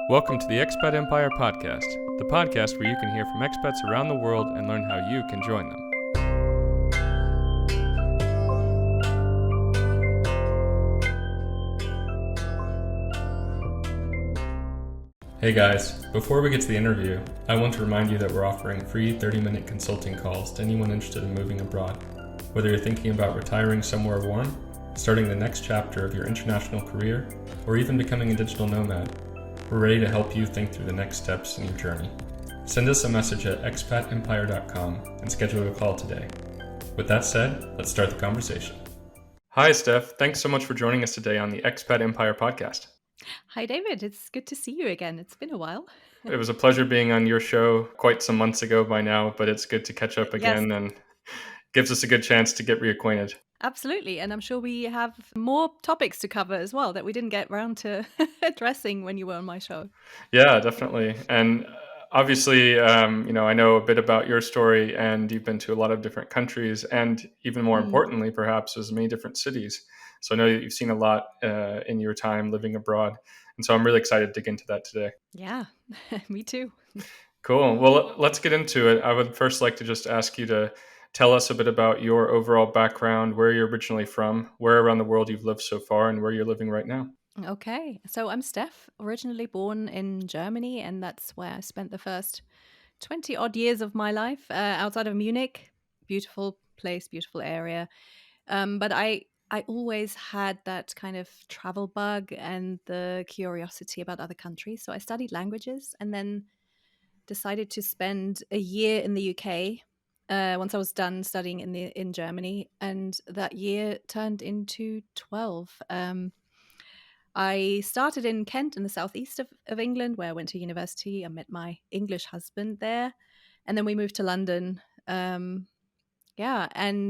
Welcome to the Expat Empire Podcast, the podcast where you can hear from expats around the world and learn how you can join them. Hey guys, before we get to the interview, I want to remind you that we're offering free 30-minute consulting calls to anyone interested in moving abroad. Whether you're thinking about retiring somewhere warm, starting the next chapter of your international career, or even becoming a digital nomad, we're ready to help you think through the next steps in your journey. Send us a message at expatempire.com and schedule a call today. With that said, let's start the conversation. Hi, Steph. Thanks so much for joining us today on the Expat Empire Podcast. Hi, David. It's good to see you again. It's been a while. It was a pleasure being on your show quite some months ago by now, but it's good to catch up again and gives us a good chance to get reacquainted. Absolutely. And I'm sure we have more topics to cover as well that we didn't get around to addressing when you were on my show. Yeah, definitely. And obviously, I know a bit about your story, and you've been to a lot of different countries, and even more importantly, perhaps, as many different cities. So I know you've seen a lot in your time living abroad. And so I'm really excited to dig into that today. Yeah, me too. Cool. Well, let's get into it. I would first like to just ask you to tell us a bit about your overall background, where you're originally from, where around the world you've lived so far, and where you're living right now. Okay. So I'm Steph, originally born in Germany, and that's where I spent the first 20 odd years of my life outside of Munich. Beautiful place, beautiful area. But I always had that kind of travel bug and the curiosity about other countries. So I studied languages and then decided to spend a year in the UK once I was done studying in Germany, and that year turned into 12. I started in Kent in the southeast of England, where I went to university. I met my English husband there, and then we moved to London. And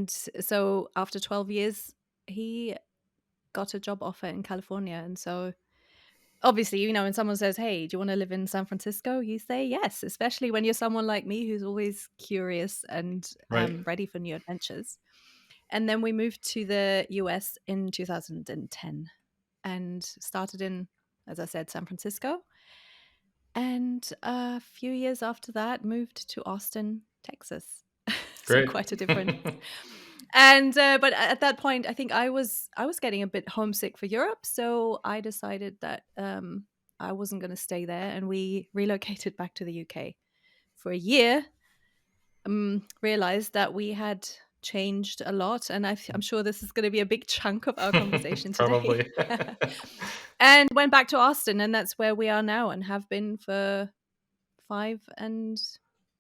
so after 12 years, he got a job offer in California, and so obviously, when someone says, hey, do you want to live in San Francisco? You say yes, especially when you're someone like me who's always curious and ready for new adventures. And then we moved to the US in 2010 and started in, as I said, San Francisco. And a few years after that, moved to Austin, Texas. So quite a difference. And but at that point, I think I was getting a bit homesick for Europe, so I decided that I wasn't going to stay there, and we relocated back to the UK for a year. Realized that we had changed a lot, and I'm sure this is going to be a big chunk of our conversation today. Probably. And went back to Austin, and that's where we are now, and have been for 5 and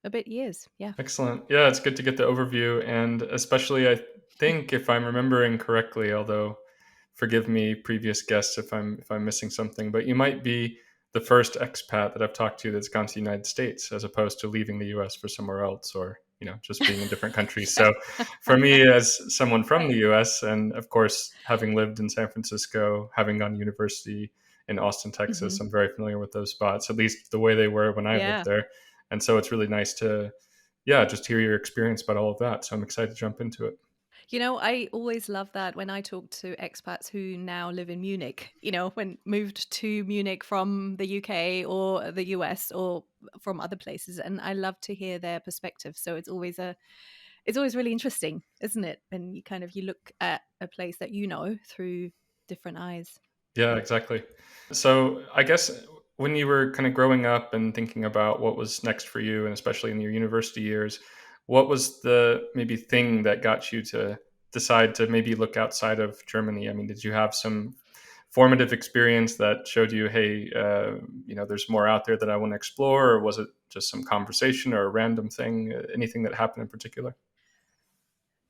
a bit years. Yeah. Excellent. Yeah, it's good to get the overview. And especially, I think, if I'm remembering correctly, although forgive me, previous guests, if I'm missing something, but you might be the first expat that I've talked to that's gone to the United States as opposed to leaving the US for somewhere else, or just being in different countries. So for me, as someone from the US, and of course, having lived in San Francisco, having gone to university in Austin, Texas, I'm very familiar with those spots, at least the way they were when I lived there. And so it's really nice to, just hear your experience about all of that. So I'm excited to jump into it. I always love that when I talk to expats who now live in Munich, when moved to Munich from the UK or the US or from other places. And I love to hear their perspective. So it's always really interesting, isn't it? When you look at a place that through different eyes. Yeah, exactly. So I guess when you were kind of growing up and thinking about what was next for you, and especially in your university years, what was the maybe thing that got you to decide to maybe look outside of Germany? I mean, did you have some formative experience that showed you, hey, there's more out there that I want to explore, or was it just some conversation or a random thing, anything that happened in particular?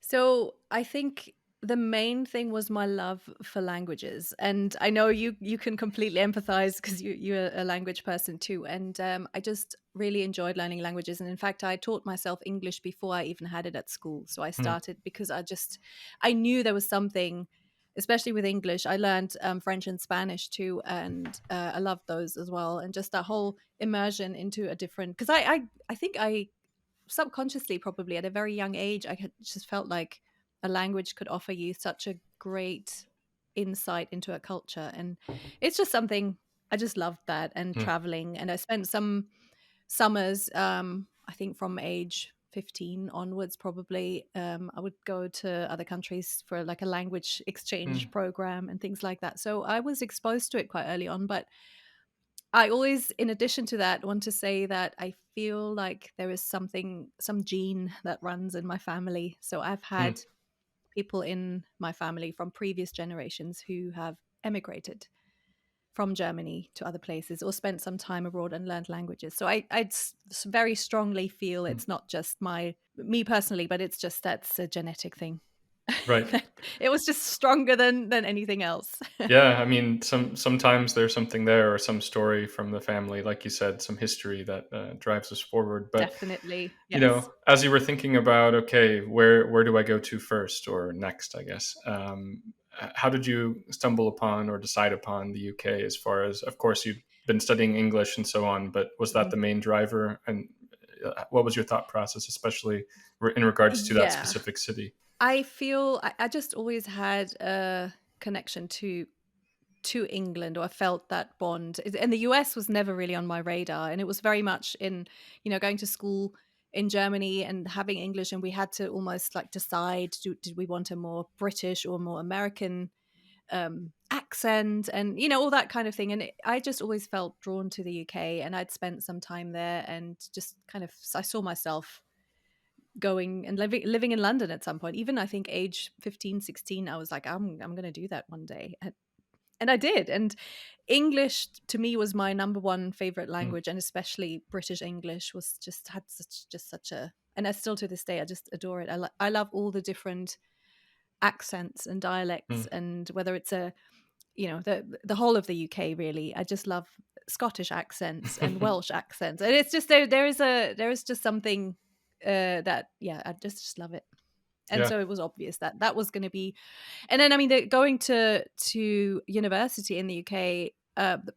So I think the main thing was my love for languages, and I know you can completely empathize because you're a language person too. And I just really enjoyed learning languages, and in fact, I taught myself English before I even had it at school. So I started because I knew there was something, especially with English. I learned French and Spanish too, and I loved those as well. And just that whole immersion into a different, because I think I subconsciously, probably at a very young age, I had just felt like a language could offer you such a great insight into a culture. And it's just something I just loved that and Mm, traveling. And I spent some summers, I think from age 15 onwards, probably. I would go to other countries for like a language exchange mm, program and things like that. So I was exposed to it quite early on. But I always, in addition to that, want to say that I feel like there is something, some gene that runs in my family. So I've mm. had people in my family from previous generations who have emigrated from Germany to other places or spent some time abroad and learned languages. So very strongly feel Mm. it's not just me personally, but it's just that's a genetic thing. Right. It was just stronger than anything else. Yeah, I mean, sometimes there's something there or some story from the family, like you said, some history that drives us forward. But Definitely, you yes. know, as you were thinking about, okay, where do I go to first or next? I guess. How did you stumble upon or decide upon the UK? As far as, of course, you've been studying English and so on, but was that Mhm. the main driver? And what was your thought process, especially in regards to that Yeah. specific city? I feel I just always had a connection to England, or I felt that bond. And the US was never really on my radar, and it was very much in, going to school in Germany and having English, and we had to almost like decide, did we want a more British or more American accent, and all that kind of thing. And I just always felt drawn to the UK, and I'd spent some time there, and just kind of I saw myself going and living in London at some point. Even I think age 15, 16, I was like, I'm going to do that one day. And I did. And English to me was my number one favorite Mm, language, and especially British English was just such a, and I still to this day I just adore it. I love all the different accents and dialects, mm, and whether it's the whole of the UK really. I just love Scottish accents and Welsh accents. And it's just there is just something that, yeah, I just love it. And yeah. so it was obvious that that was going to be. And then I mean, going to university in the UK,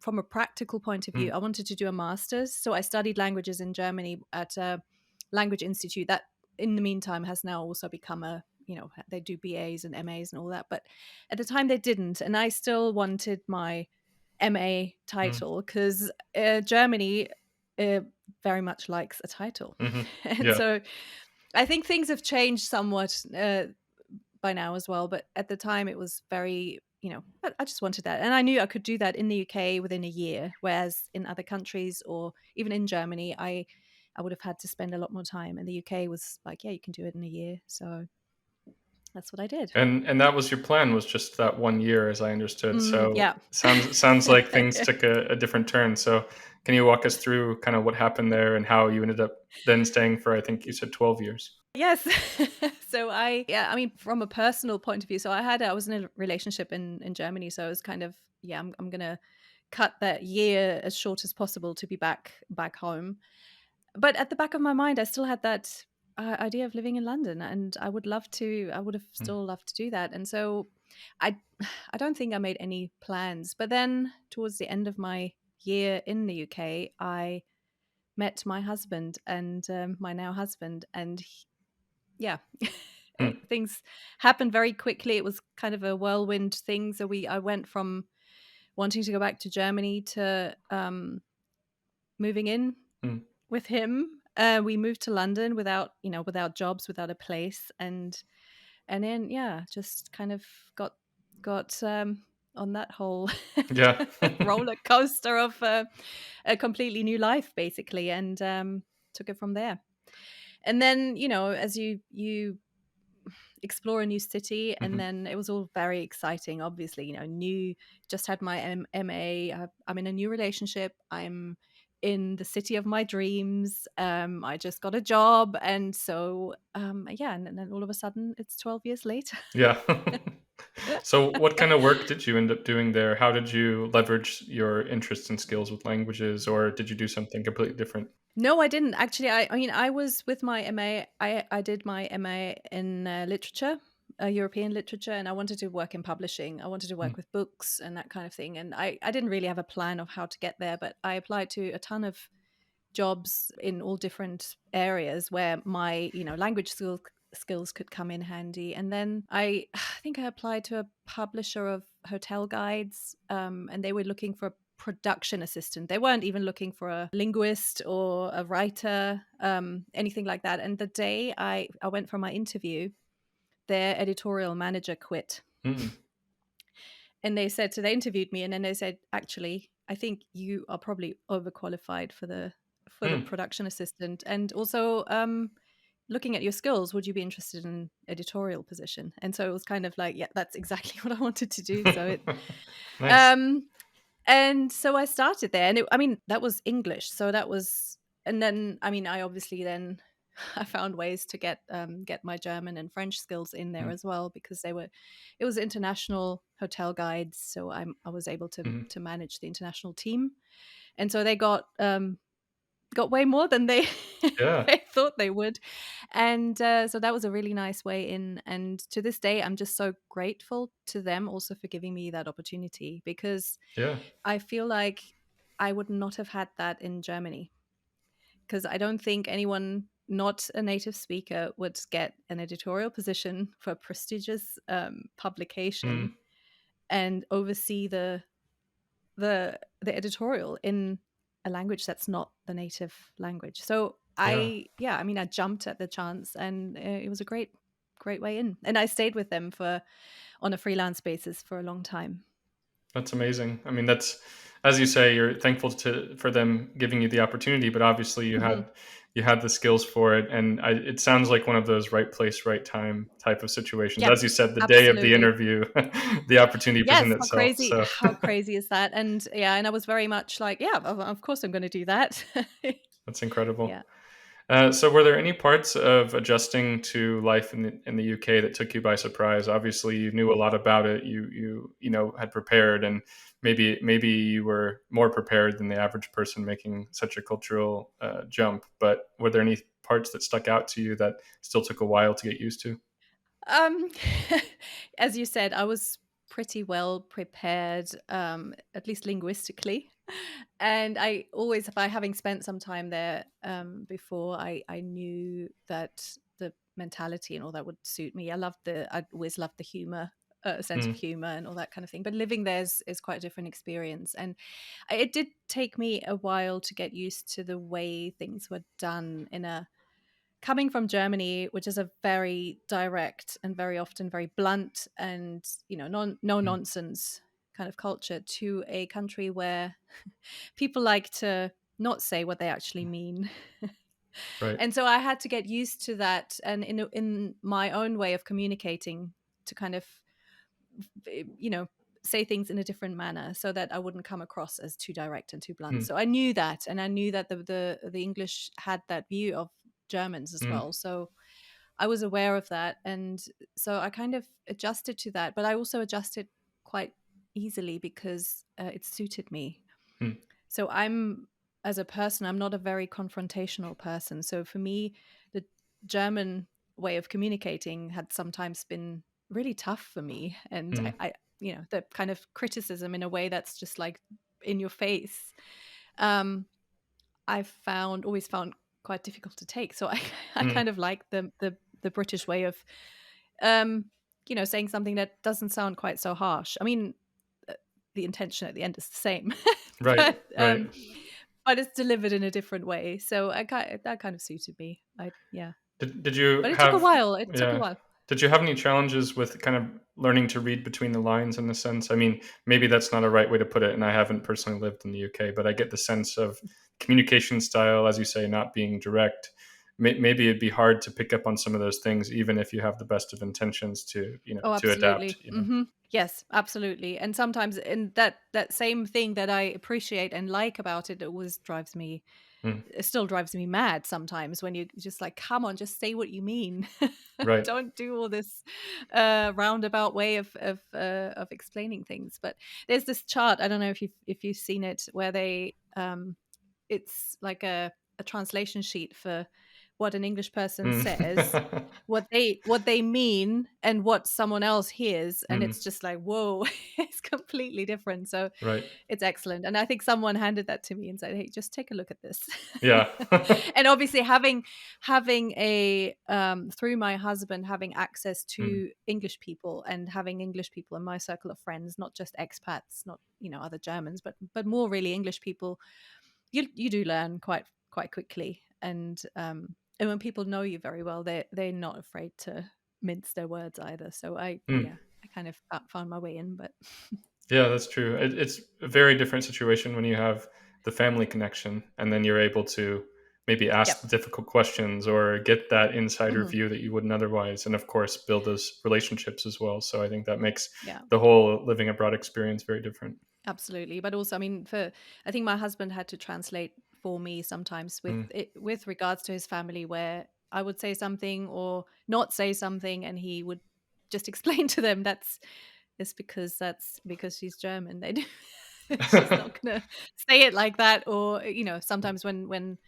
from a practical point of view, Mm, I wanted to do a master's. So I studied languages in Germany at a language institute that, in the meantime, has now also become they do BAs and MAs and all that. But at the time they didn't, and I still wanted my MA mm, title because Germany uh, very much likes a title, hmm. and Yeah. so I think things have changed somewhat by now as well. But at the time, it was very, I just wanted that. And I knew I could do that in the UK within a year. Whereas in other countries, or even in Germany, I would have had to spend a lot more time. And the UK was like, yeah, you can do it in a year. So that's what I did. And that was your plan, was just that 1 year, as I understood. So Yeah. sounds like things took a different turn. So can you walk us through kind of what happened there and how you ended up then staying for, I think you said 12 years? Yes. So I mean, from a personal point of view, so I was in a relationship in Germany. So I was kind of, yeah, I'm going to cut that year as short as possible to be back home. But at the back of my mind, I still had that idea of living in London, and I would have Mm, still loved to do that. And so I, I don't think I made any plans. But then towards the end of my year in the UK, I met my husband and my now husband, and yeah, mm, things happened very quickly. It was kind of a whirlwind thing. So I went from wanting to go back to Germany to moving in mm. with him. We moved to London without jobs, without a place, and then yeah, just kind of got on that whole Yeah. roller coaster of a completely new life, basically, and took it from there. And then as you explore a new city, and Mhm. then it was all very exciting. Obviously, new, just had my MA. I'm in a new relationship. I'm in the city of my dreams. I just got a job, and so yeah, and then all of a sudden it's 12 years later. Yeah. So what kind of work did you end up doing there? How did you leverage your interests and skills with languages, or did you do something completely different? No, I didn't actually. I mean, I was with my MA. I did my MA in literature, European literature, and I wanted to work in publishing. I wanted to Mm, work with books and that kind of thing. And I didn't really have a plan of how to get there, but I applied to a ton of jobs in all different areas where my language skills could come in handy. And then I think I applied to a publisher of hotel guides, and they were looking for production assistant. They weren't even looking for a linguist or a writer, anything like that. And the day I went for my interview, their editorial manager quit. Mm. And they interviewed me, and then they said, actually, I think you are probably overqualified for the Mm. production assistant. And also, looking at your skills, would you be interested in an editorial position? And so it was kind of like, yeah, that's exactly what I wanted to do. So Nice. um, and so I started there, and that was English. So that was, and then, I obviously then I found ways to get my German and French skills in there Mm. as well, because it was international hotel guides. So I was able Mm. to manage the international team, and so they got way more than they Yeah. they thought they would, and so that was a really nice way in. And to this day, I'm just so grateful to them also for giving me that opportunity, because Yeah. I feel like I would not have had that in Germany, because I don't think anyone not a native speaker would get an editorial position for a prestigious publication Mm. and oversee the editorial in a language that's not the native language. So Yeah. I jumped at the chance, and it was a great way in. And I stayed with them on a freelance basis for a long time. That's amazing. I mean, that's, as you say, you're thankful for them giving you the opportunity, but obviously Hmm. you had the skills for it, and it sounds like one of those right place, right time type of situations. Yeah, As you said, the day of the absolutely. interview, the opportunity Yes, presented itself. So how crazy is that? And yeah, and I was very much like, yeah, of course I'm going to do that. that's incredible. Yeah. So, were there any parts of adjusting to life in the UK that took you by surprise? Obviously, you knew a lot about it. You know had prepared, and maybe you were more prepared than the average person making such a cultural jump. But were there any parts that stuck out to you that still took a while to get used to? Um, as you said, I was pretty well prepared, at least linguistically. And I always, by having spent some time there before, I knew that the mentality and all that would suit me. I always loved the humor, sense of Mm. humor and all that kind of thing. But living there is quite a different experience. And it did take me a while to get used to the way things were done coming from Germany, which is a very direct and very often very blunt and no Mm. nonsense kind of culture, to a country where people like to not say what they actually mean. Right. And so I had to get used to that, and in my own way of communicating, to kind of say things in a different manner so that I wouldn't come across as too direct and too blunt. Mm. So I knew that, and I knew that the English had that view of Germans as Mm. well. So I was aware of that, and so I kind of adjusted to that. But I also adjusted quite easily because it suited me. Mm. So as a person, I'm not a very confrontational person. So for me, the German way of communicating had sometimes been really tough for me. And Mm. the kind of criticism in a way that's just like in your face, um, always found quite difficult to take. So I Mm. kind of like the British way of, um, saying something that doesn't sound quite so harsh. I mean, the intention at the end is the same, Right. but Right. but it's delivered in a different way. So that kind of suited me. Yeah, Did you but it took a have while. It took a yeah. while. Did you have any challenges with kind of learning to read between the lines in a sense? I mean, maybe that's not a right way to put it, and I haven't personally lived in the UK, but I get the sense of communication style, as you say, not being direct. Maybe it'd be hard to pick up on some of those things, even if you have the best of intentions to, Oh, to adapt, absolutely. Yes, absolutely. And sometimes in that same thing that I appreciate and like about it, Mm. it still drives me mad sometimes when you just like, come on, just say what you mean. Right. Don't do all this roundabout way of explaining things. But there's this chart. I don't know if you've seen it, where they it's like a translation sheet for what an English person Mm. says, what they mean, and what someone else hears, and Mm. it's just like, whoa, it's completely different. So Right. it's excellent. And I think someone handed that to me and said, hey, just take a look at this. Yeah. And obviously having a through my husband, having access Mm. to English people and having English people in my circle of friends, not just expats, not, you know, other Germans, but more really English people, you do learn quite quickly. And when people know you very well, they're not afraid to mince their words either. So Mm. I kind of found my way in. But Yeah, that's true. It's a very different situation when you have the family connection and then you're able to maybe yep. ask difficult questions or get that insider Hmm. view that you wouldn't otherwise. And of course, build those relationships as well. So I think that makes Yeah. the whole living abroad experience very different. Absolutely. But also, I mean, I think my husband had to translate for me sometimes Mm. with regards to his family, where I would say something or not say something, and he would just explain to them that's because she's German. They do, she's not gonna say it like that. Or, you know, sometimes when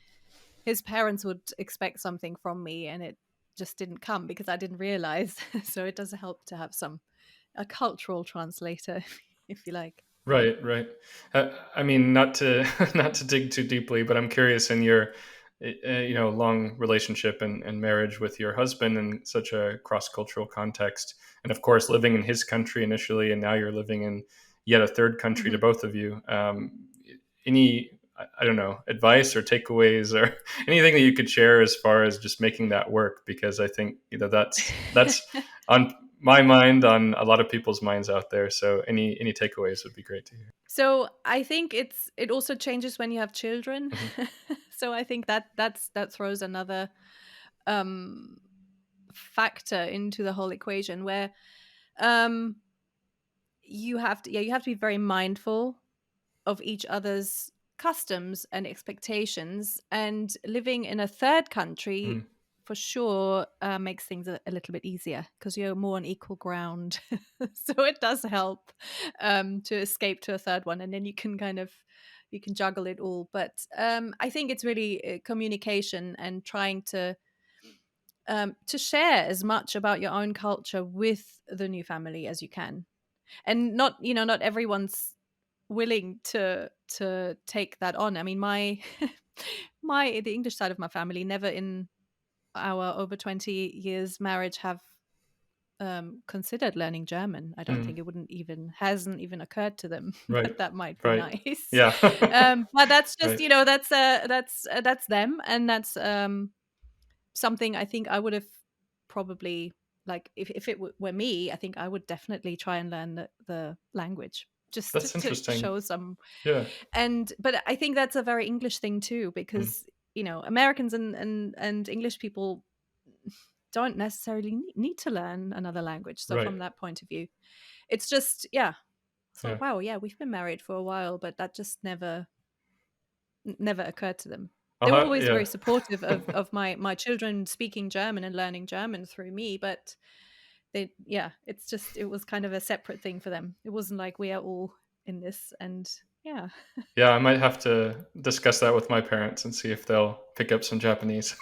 his parents would expect something from me and it just didn't come because I didn't realize. So it does help to have a cultural translator, if you like. Right, right. I mean, not to not to dig too deeply, but I'm curious in your, long relationship and marriage with your husband in such a cross cultural context, and of course, living in his country initially, and now you're living in yet a third country to Mhm. both of you. Any, I don't know, advice or takeaways or anything that you could share as far as just making that work? Because I think that's on my mind, on a lot of people's minds out there. So any takeaways would be great to hear. So I think it also changes when you have children. Hmm. So I think that throws another um, factor into the whole equation, where um, you have to be very mindful of each other's customs and expectations, and living in a third country Mm. for sure makes things a little bit easier because you're more on equal ground. So it does help to escape to a third one, and then you can juggle it all. But I think it's really communication and trying to share as much about your own culture with the new family as you can. And not, you know, not everyone's willing to take that on. I mean, my the English side of my family never in our over 20 years marriage have considered learning German. I don't Mm. think it wouldn't even hasn't even occurred to them Right, that that might be right. nice. Yeah. But that's just, Right. you know, that's them, and that's something I think I would have probably, like, if it were me, I think I would definitely try and learn the language just That's to interesting. show some. Yeah. And but I think that's a very English thing too, Mm. because, you know, Americans and English people don't necessarily need to learn another language. So Right. from that point of view, it's just, yeah, Yeah. thought, wow, yeah, we've been married for a while, but that just never occurred to them. They were always Yeah. very supportive of my children speaking German and learning German through me, but it's just, it was kind of a separate thing for them. It wasn't like we are all in this. And yeah. Yeah, I might have to discuss that with my parents and see if they'll pick up some Japanese.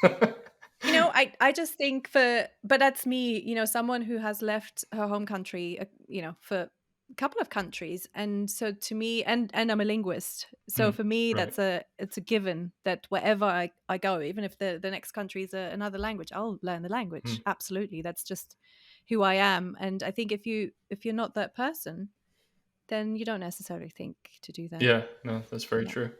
You know, I just think but that's me, you know, someone who has left her home country, you know, for a couple of countries. And so to me, and I'm a linguist. So Mm. for me, Right. it's a given that wherever I go, even if the next country is another language, I'll learn the Mm. language. Absolutely. That's just who I am. And I think if you're not that person, then you don't necessarily think to do that. Yeah, no, that's very Yeah. true.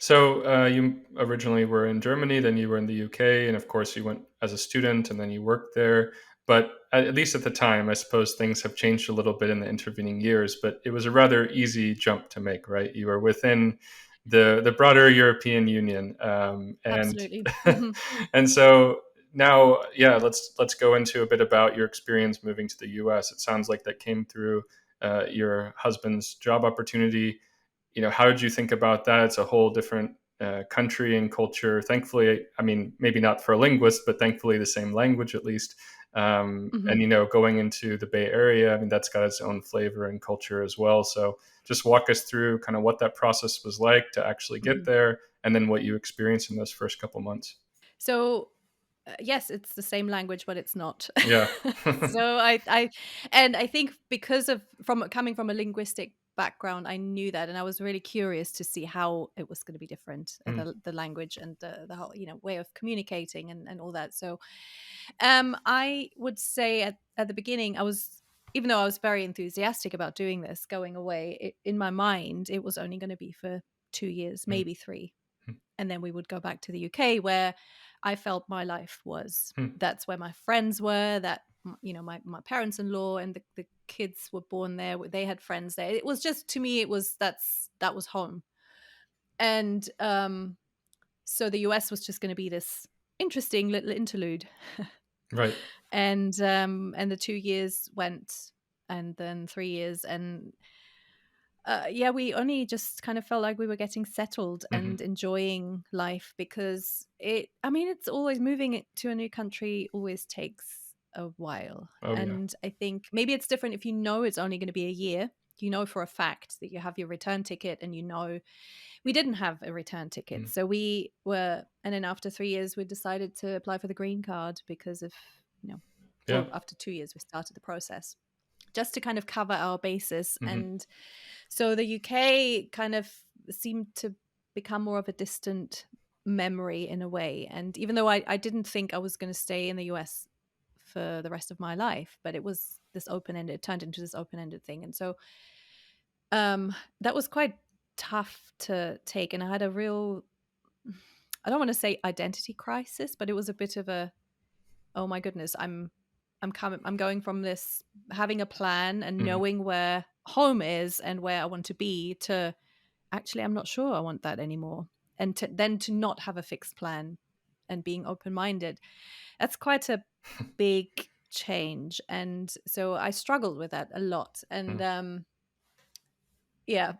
So you originally were in Germany, then you were in the UK, and of course you went as a student, and then you worked there. But at least at the time, I suppose things have changed a little bit in the intervening years. But it was a rather easy jump to make, right? You were within the broader European Union, and Absolutely. Hmm. and so now, yeah, let's go into a bit about your experience moving to the US. It sounds like that came through your husband's job opportunity. How did you think about that? It's a whole different country and culture. Thankfully, I mean, maybe not for a linguist, but thankfully the same language at least. Hmm. And going into the Bay Area, I mean, that's got its own flavor and culture as well. So just walk us through kind of what that process was like to actually get Hmm. there, and then what you experienced in those first couple months. So Yes, it's the same language, but it's not. Yeah. So I think because of from coming from a linguistic background, I knew that, and I was really curious to see how it was going to be different, Mm, the language and the whole way of communicating and all that. So, I would say at the beginning, I was, even though I was very enthusiastic about doing this, going away, in my mind, it was only going to be for 2 years, mm, maybe three, mm, and then we would go back to the UK where I felt my life was. mm. That's where my friends were. That my parents-in-law and the kids were born there. They had friends there. It was just, to me, it was that was home. And so the US was just going to be this interesting little interlude. Right. And the 2 years went, and then 3 years, and yeah, we only just kind of felt like we were getting settled Hmm. and enjoying life, because it's always moving to a new country always takes a while. Oh yeah. And I think maybe it's different if you know it's only going to be a year. You know for a fact that you have your return ticket, and we didn't have a return ticket. Mm. So and then after 3 years, we decided to apply for the green card because of, Yeah. well, after 2 years, we started the process just to kind of cover our bases. Hmm. And so the UK kind of seemed to become more of a distant memory in a way. And even though I didn't think I was going to stay in the US for the rest of my life, but it was this open-ended, it turned into this open-ended thing. And so that was quite tough to take. And I had a real, I don't want to say identity crisis, but it was a bit of a, oh my goodness, I'm going from this, having a plan and Hmm. knowing where home is and where I want to be, to actually I'm not sure I want that anymore. And to not have a fixed plan and being open-minded. That's quite a big change. And so I struggled with that a lot. And Mm. yeah.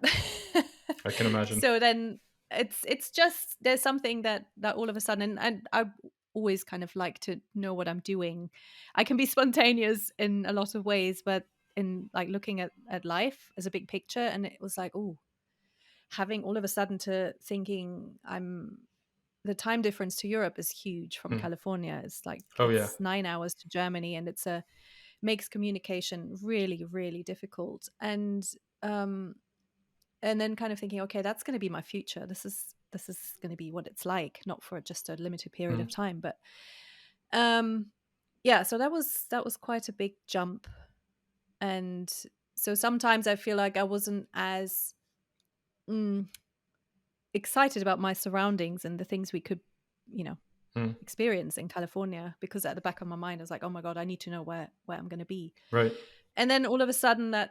I can imagine. So then it's just, there's something that all of a sudden, and I always kind of like to know what I'm doing. I can be spontaneous in a lot of ways, but in like looking at life as a big picture, and it was like, oh, having all of a sudden to thinking the time difference to Europe is huge from Mm. California. It's like Oh yeah. it's 9 hours to Germany, and makes communication really, really difficult. Um and then kind of thinking, okay, that's going to be my future. This is going to be what it's like, not for just a limited period Mm. of time, but um yeah. So that was quite a big jump. And so sometimes I feel like I wasn't as mm, excited about my surroundings and the things we could, you know Mm. experience in California, because at the back of my mind I was like, oh my god, I need to know where I'm going to be. Right. And then all of a sudden that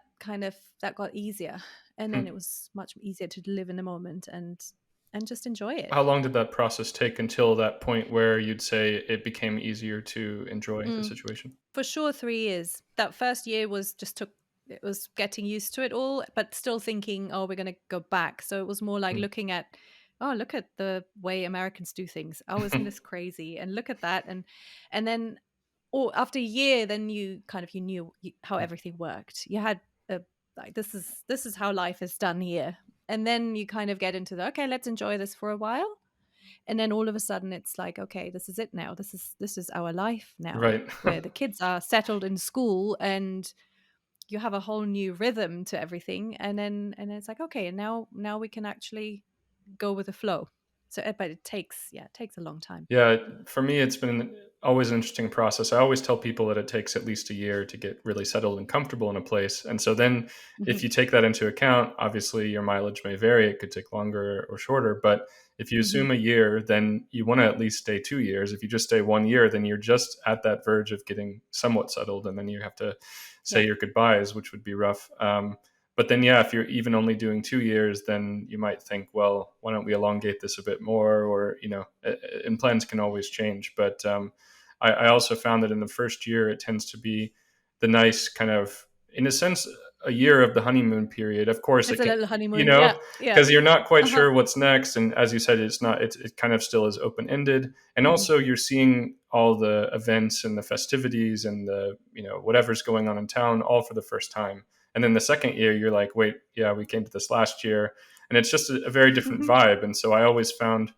got easier, and then Mm. it was much easier to live in the moment and just enjoy it. How long did that process take until that point where you'd say it became easier to enjoy the Mm, situation? for sure, 3 years. That first year it was getting used to it all, but still thinking, oh, we're going to go back. So it was more like Mm. looking at, oh, look at the way Americans do things. Oh, isn't this crazy? And look at that. And then, or after a year, then you knew how everything worked. You had a, like, this is how life is done here. And then you kind of get into okay, let's enjoy this for a while. And then all of a sudden it's like, okay, this is it now. This is our life now, Right. where the kids are settled in school, and you have a whole new rhythm to everything. And then it's like, okay, and now we can actually go with the flow. So but it takes a long time. Yeah, for me, it's been always an interesting process. I always tell people that it takes at least a year to get really settled and comfortable in a place. And so then, Mhm. if you take that into account, obviously your mileage may vary. It could take longer or shorter. But if you Mhm. assume a year, then you want to at least stay 2 years. If you just stay 1 year, then you're just at that verge of getting somewhat settled. And then you have to say Yeah. your goodbyes, which would be rough. But then, yeah, if you're even only doing 2 years, then you might think, well, why don't we elongate this a bit more? Or, and plans can always change. But I also found that in the first year, it tends to be the nice kind of, in a sense, a year of the honeymoon period. Of course, It's it a can, little honeymoon. Yeah. Yeah. because you're not quite Uh-huh. sure what's next. And as you said, it kind of still is open ended. And Mhm. also, you're seeing all the events and the festivities and whatever's going on in town all for the first time. And then the second year, you're like, wait, yeah, we came to this last year. And it's just a very different vibe. And so I always found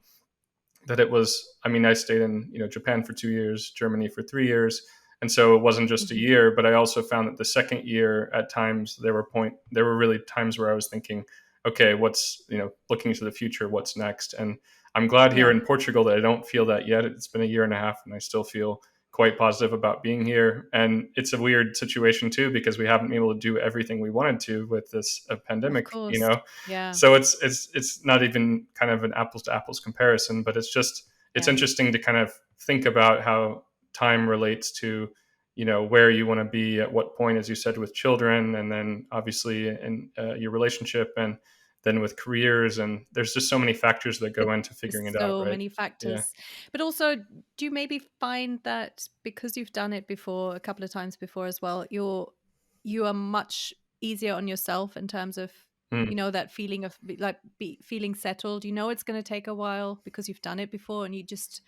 that it was, I mean, I stayed in, Japan for 2 years, Germany for 3 years. And so it wasn't just a Hmm. year, but I also found that the second year at times there were really times where I was thinking, okay, what's, looking to the future, what's next? And I'm glad here Yeah, in Portugal that I don't feel that yet. It's been a year and a half and I still feel quite positive about being here. And it's a weird situation too, because we haven't been able to do everything we wanted to with this of pandemic, course. Yeah. so it's not even kind of an apples to apples comparison, but it's Yeah. interesting to kind of think about how time relates to where you want to be at what point, as you said, with children, and then obviously in your relationship, and then with careers, and there's just so many factors that go into figuring it out, So right? many Yeah. factors. But also, do you maybe find that because you've done it before, a couple of times before as well, you are much easier on yourself in terms of, Hmm. that feeling of feeling settled. You know it's going to take a while because you've done it before, and you just,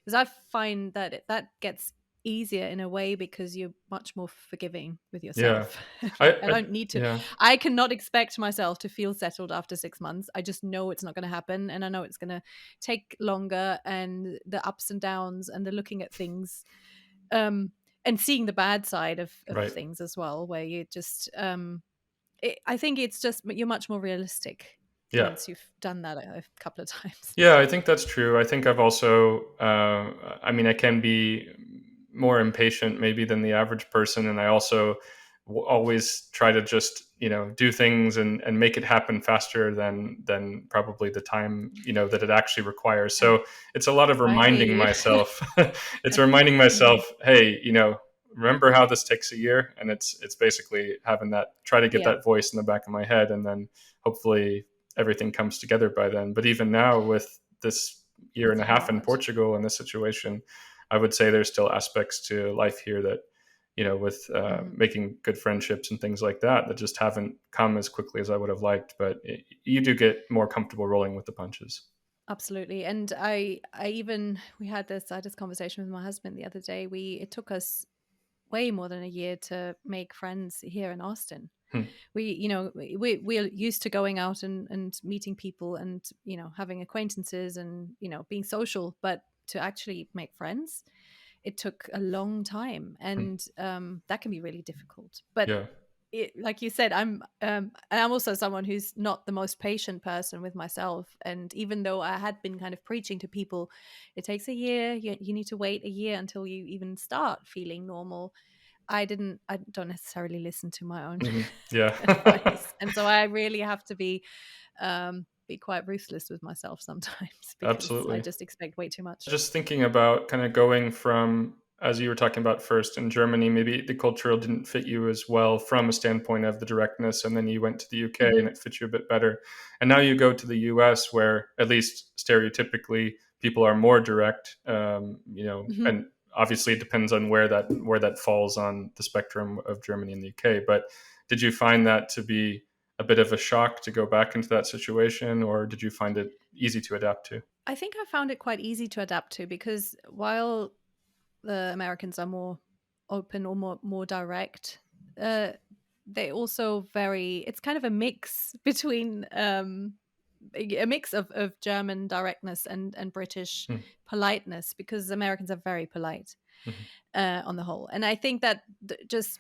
because I find that that gets easier in a way because you're much more forgiving with Yeah. yourself. I I don't need to. yeah. I cannot expect myself to feel settled after 6 months. I just know it's not going to happen, and I know it's going to take longer, and the ups and downs, and the looking at things, um, and seeing the bad side of Right. things as well, where you just, I think it's just you're much more realistic Yeah. once you've done that a couple of times. Yeah, I think that's true. I think I've also, I mean, I can be more impatient maybe than the average person. And I also always try to just, do things and make it happen faster than probably the time, that it actually requires. So it's a lot of I hear reminding you. myself, it's reminding Mm. myself, hey, remember how this takes a year? And it's basically having that, try to get Yeah, that voice in the back of my head. And then hopefully everything comes together by then. But even now, with this year and it's a half in hard. Portugal in this situation, I would say there's still aspects to life here that, with Mhm. making good friendships and things like that, that just haven't come as quickly as I would have liked. But you do get more comfortable rolling with the punches. Absolutely. And I even, I had this conversation with my husband the other day. It took us way more than a year to make friends here in Austin. Hmm. We're used to going out and meeting people and, having acquaintances and, being social, but to actually make friends, it took a long time. Hmm. And that can be really difficult. But Yeah. like you said, and I'm also someone who's not the most patient person with myself. And even though I had been kind of preaching to people, it takes a year. You need to wait a year until you even start feeling normal. I don't necessarily listen to my own Hmm. Yeah. advice, and so I really have to be quite ruthless with myself sometimes because I Absolutely. just expect way too much. Just thinking about kind of going from, as you were talking about first in Germany, maybe the cultural didn't fit you as well from a standpoint of the directness, and then you went to the UK Hmm. and it fit you a bit better. And now you go to the US, where at least stereotypically people are more direct, Hmm. and obviously it depends on where that falls on the spectrum of Germany and the UK. But did you find that to be a bit of a shock to go back into that situation, or did you find it easy to adapt to? I think I found it quite easy to adapt to because while the Americans are more open or more direct, uh, they also very. It's kind of a mix between a mix of German directness and British Hmm. politeness because Americans are very polite Mhm. on the whole, and I think that just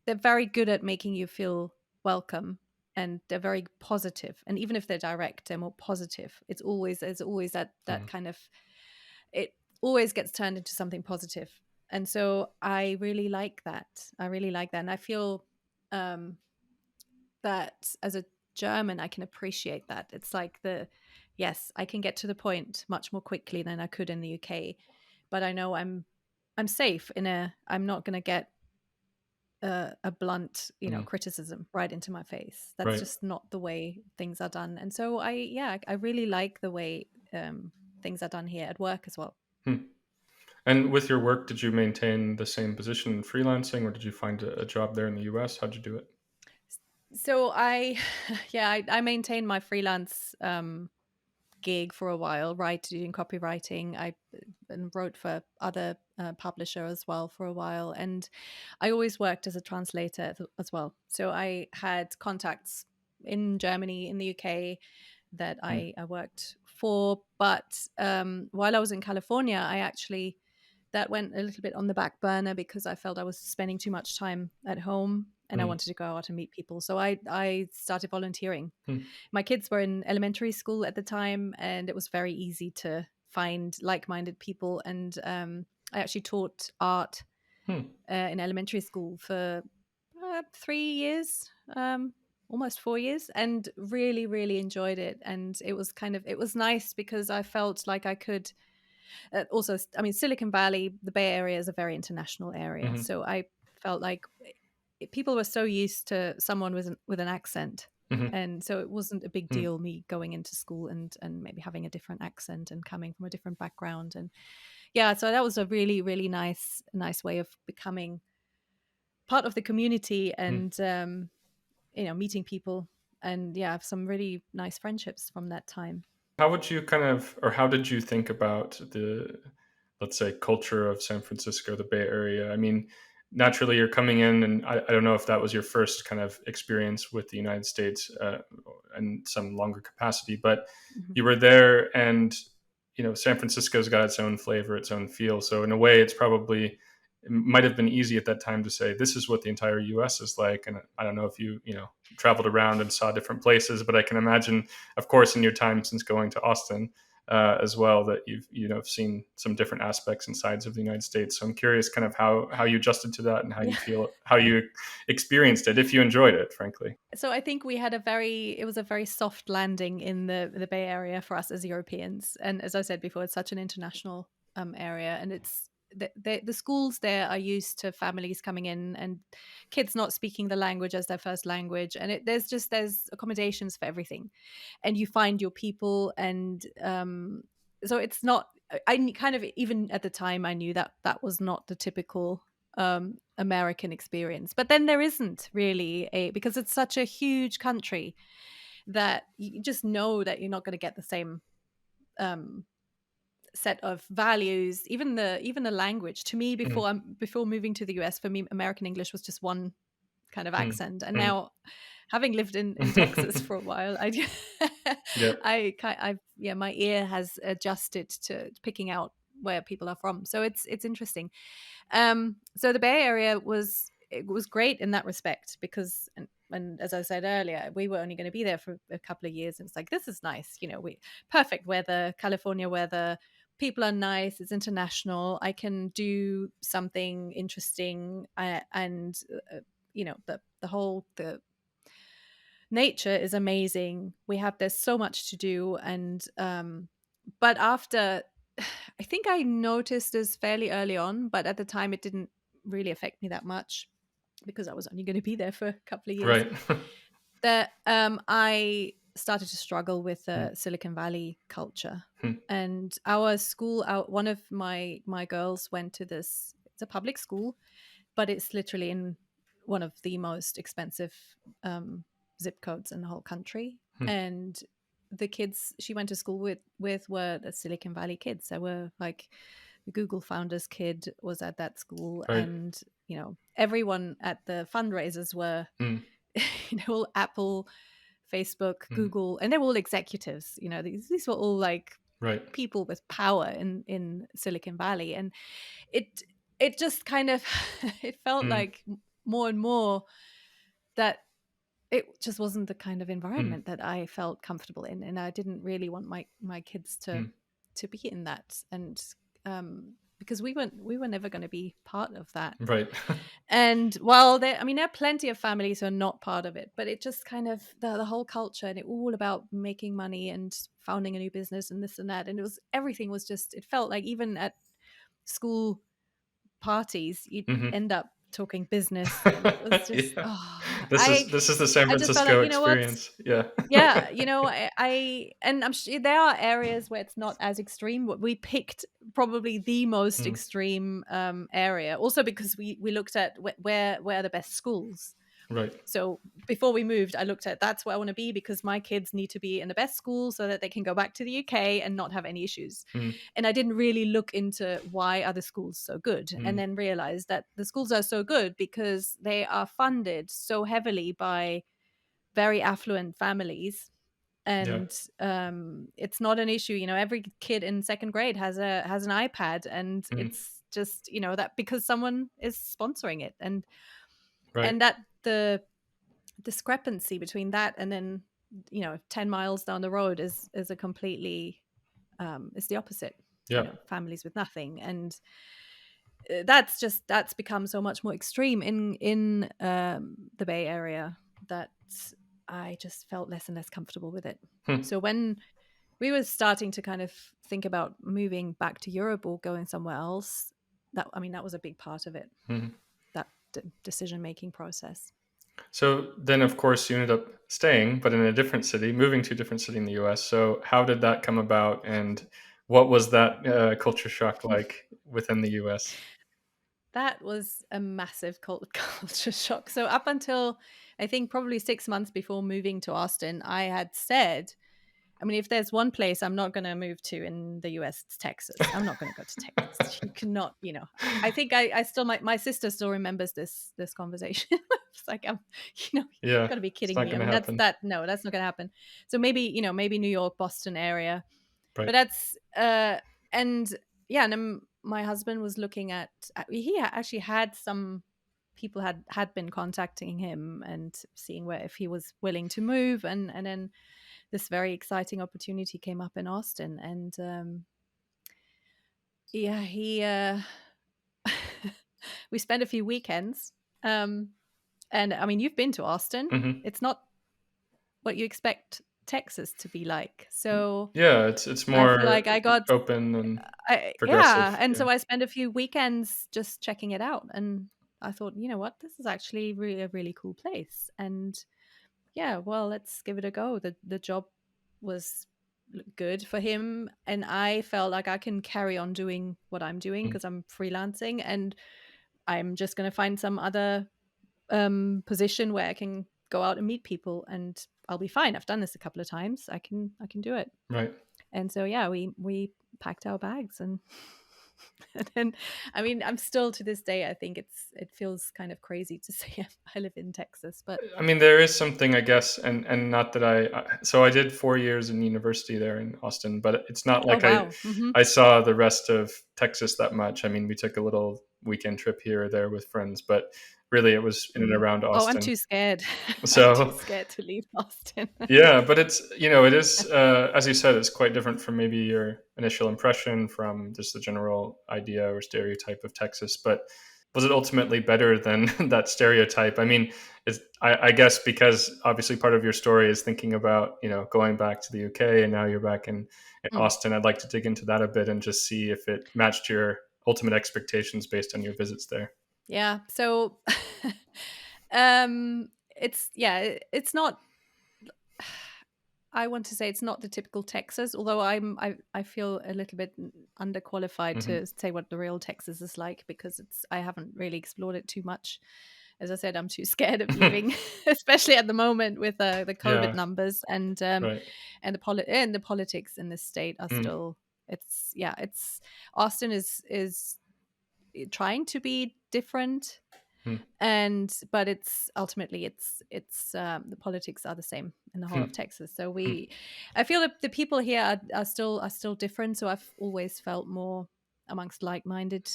they're very good at making you feel welcome, and they're very positive, and even if they're direct, they're more positive. There's always that Mhm. kind of, it always gets turned into something positive. And so I really like that. I really like that. And I feel um, that as a German, I can appreciate that. It's like yes, I can get to the point much more quickly than I could in the UK, but I know I'm safe I'm not going to get a blunt, Mhm. criticism right into my face. That's Right. just not the way things are done. And so I really like the way things are done here at work as well. Hmm. And with your work, did you maintain the same position in freelancing, or did you find a job there in the US? How'd you do it? So I maintained my freelance gig for a while, doing copywriting. I and wrote for other publisher as well for a while, and I always worked as a translator as well. So I had contacts in Germany, in the UK, that Hmm. I worked before, but while I was in California, that went a little bit on the back burner because I felt I was spending too much time at home and I wanted to go out and meet people. So I started volunteering. My kids were in elementary school at the time, and it was very easy to find like-minded people. And I actually taught art in elementary school for 3 years, almost 4 years, and really, really enjoyed it. And it was nice because I felt like I could also, I mean, Silicon Valley, the Bay Area is a very international area. So I felt like people were so used to someone with an accent. And so it wasn't a big deal me going into school and maybe having a different accent and coming from a different background. And yeah, so that was a really, really nice way of becoming part of the community and meeting people, and yeah, have some really nice friendships from that time. How would you kind of, or how did you think about the, let's say, culture of San Francisco, the Bay Area? I mean, naturally you're coming in, and I don't know if that was your first kind of experience with the United States in some longer capacity, but you were there, and San Francisco's got its own flavor, its own feel. So in a way, it might have been easy at that time to say this is what the entire U.S. is like. And I don't know if you traveled around and saw different places, but I can imagine, of course, in your time since going to Austin as well, that you've seen some different aspects and sides of the United States. So I'm curious, kind of how you adjusted to that and how you experienced it, if you enjoyed it, frankly. So I think it was a very soft landing in the Bay Area for us as Europeans. And as I said before, it's such an international area, and it's the schools there are used to families coming in and kids not speaking the language as their first language, and there's accommodations for everything, and you find your people. And so it's not, I kind of, even at the time, I knew that was not the typical American experience. But then there isn't really because it's such a huge country that you just know that you're not going to get the same set of values. Even the language, to me, before moving to the US, for me, American English was just one kind of accent. And now, having lived in Texas for a while, my ear has adjusted to picking out where people are from. So it's interesting. So the Bay Area was great in that respect because, and as I said earlier, we were only going to be there for a couple of years, and it's like, this is nice, perfect weather, California weather. People are nice. It's international. I can do something interesting, and the nature is amazing. There's so much to do, and but after, I think I noticed this fairly early on, but at the time it didn't really affect me that much because I was only going to be there for a couple of years. Right. That I started to struggle with the Silicon Valley culture. And our school, one of my girls went to this, it's a public school, but it's literally in one of the most expensive zip codes in the whole country. And the kids she went to school with were the Silicon Valley kids. They were like, the Google founder's kid was at that school. Right. And, everyone at the fundraisers were, all Apple, Facebook, Google, and they were all executives. These were all like people with power in Silicon Valley. And it just kind of, it felt like more and more that it just wasn't the kind of environment that I felt comfortable in. And I didn't really want my kids to be in that. And because we were never going to be part of that. Right. And while there are plenty of families who are not part of it, but it just kind of, the whole culture, and it all about making money and founding a new business and this and that. And everything was just, it felt like even at school parties, you'd end up talking business. And it was just, this is the San Francisco experience. Yeah. Yeah. And I'm sure there are areas where it's not as extreme. We picked probably the most extreme area, also because we looked at where are the best schools. Right. So before we moved, I looked at, that's where I want to be because my kids need to be in the best school so that they can go back to the UK and not have any issues. And I didn't really look into why are the schools so good, and then realized that the schools are so good because they are funded so heavily by very affluent families Yeah. and it's not an issue. Every kid in second grade has an iPad, and Mm. it's just that because someone is sponsoring it, Right. and that the discrepancy between that and then 10 miles down the road is a completely is the opposite. Yeah. Families with nothing, and that's become so much more extreme in the Bay Area that I just felt less and less comfortable with it. Hmm. So when we were starting to kind of think about moving back to Europe or going somewhere else, that was a big part of it, Mhm. that decision making process. So then, of course, you ended up staying, but in a different city, moving to a different city in the US. So how did that come about, and what was that culture shock like within the US? That was a massive culture shock. So up until I think probably 6 months before moving to Austin, I had said, if there's one place I'm not going to move to in the US, it's Texas. I'm not going to go to Texas. You cannot, I think I still, my sister still remembers this conversation. It's like, you've Yeah, got to be it's kidding not me. going to That's happen. that. No, that's not going to happen. So maybe New York, Boston area, but Right. that's, and yeah. And then my husband was looking at, he actually had some people had been contacting him and seeing where, if he was willing to move, and then this very exciting opportunity came up in Austin, and yeah, he we spent a few weekends, and you've been to Austin. Hmm. It's not what you expect Texas to be like, so Yeah, it's I feel more like I got open and yeah, progressive. and Yeah. so I spent a few weekends just checking it out, and I thought, you know what, this is actually really a really cool place, and yeah, well, let's give it a go. The job was good for him, and I felt like I can carry on doing what I'm doing Mm. because I'm freelancing, and I'm just going to find some other position where I can go out and meet people, and I'll be fine. I've done this a couple of times. I can do it. Right. And so yeah, we packed our bags, and and then I'm still, to this day, I think it feels kind of crazy to say I live in Texas, but I mean, there is something, I guess, and not that so I did 4 years in university there in Austin, but it's not oh like wow. Hmm. I saw the rest of Texas that much. I mean, we took a little weekend trip here or there with friends, but really it was in and Mm. around Oh, I'm Austin. too scared. I'm too So scared to leave Austin. yeah, but it's, it is, as you said, it's quite different from maybe your initial impression from just the general idea or stereotype of Texas. But was it ultimately better than that stereotype? I mean, I guess because obviously part of your story is thinking about, going back to the UK, and now you're back in Mm. Austin. I'd like to dig into that a bit and just see if it matched your ultimate expectations based on your visits there. Yeah. So, it's not. I want to say it's not the typical Texas, although I feel a little bit underqualified Hmm. to say what the real Texas is like, because I haven't really explored it too much. As I said, I'm too scared of leaving, especially at the moment with the COVID Yeah, numbers, right. and the politics in this state are Mm, still. It's Austin is trying to be different, mm, and but it's ultimately the politics are the same in the whole of mm, Texas. So mm, I feel that the people here are still different. So I've always felt more amongst like-minded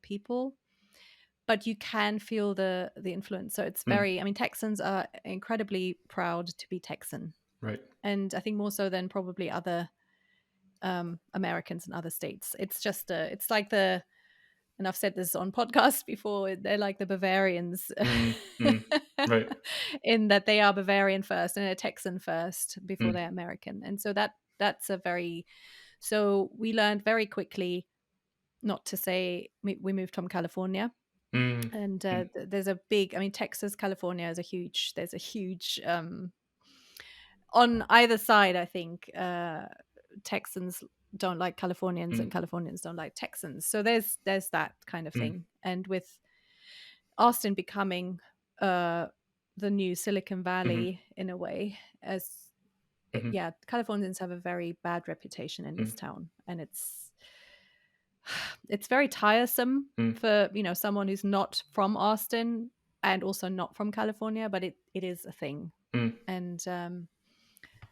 people, but you can feel the influence. So it's mm, very, Texans are incredibly proud to be Texan, right. and I think more so than probably other Americans in other states. It's like and I've said this on podcasts before, they're like the Bavarians, Mm, mm, right. in that they are Bavarian first and they're Texan first before Mm, they're American. And so that's so we learned very quickly not to say we moved from California. mm, And mm, there's a big, Texas, California there's a huge, on either side, I think, Texans don't like Californians and mm, Californians don't like Texans. So there's that kind of mm, thing. And with Austin becoming the new Silicon mhm, Valley in a way, mhm, yeah, Californians have a very bad reputation in mm, this town, and it's very tiresome mm, for someone who's not from Austin and also not from California, but it is a thing. mm, And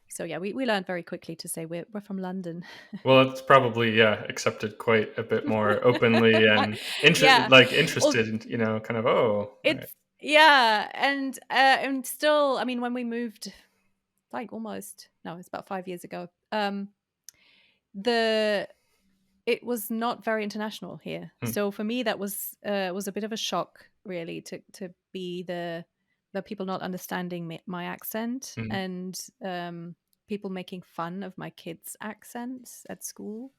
So yeah, we learned very quickly to say we're from London. Well, it's probably accepted quite a bit more openly and Yeah. Well, interested in, kind of, oh, right. it's yeah, and still, I mean, when we moved, like almost no, it's about 5 years ago. The It was not very international here. Mm, So for me, that was a bit of a shock, really, to be the people not understanding my accent, mm, and people making fun of my kids' accents at school.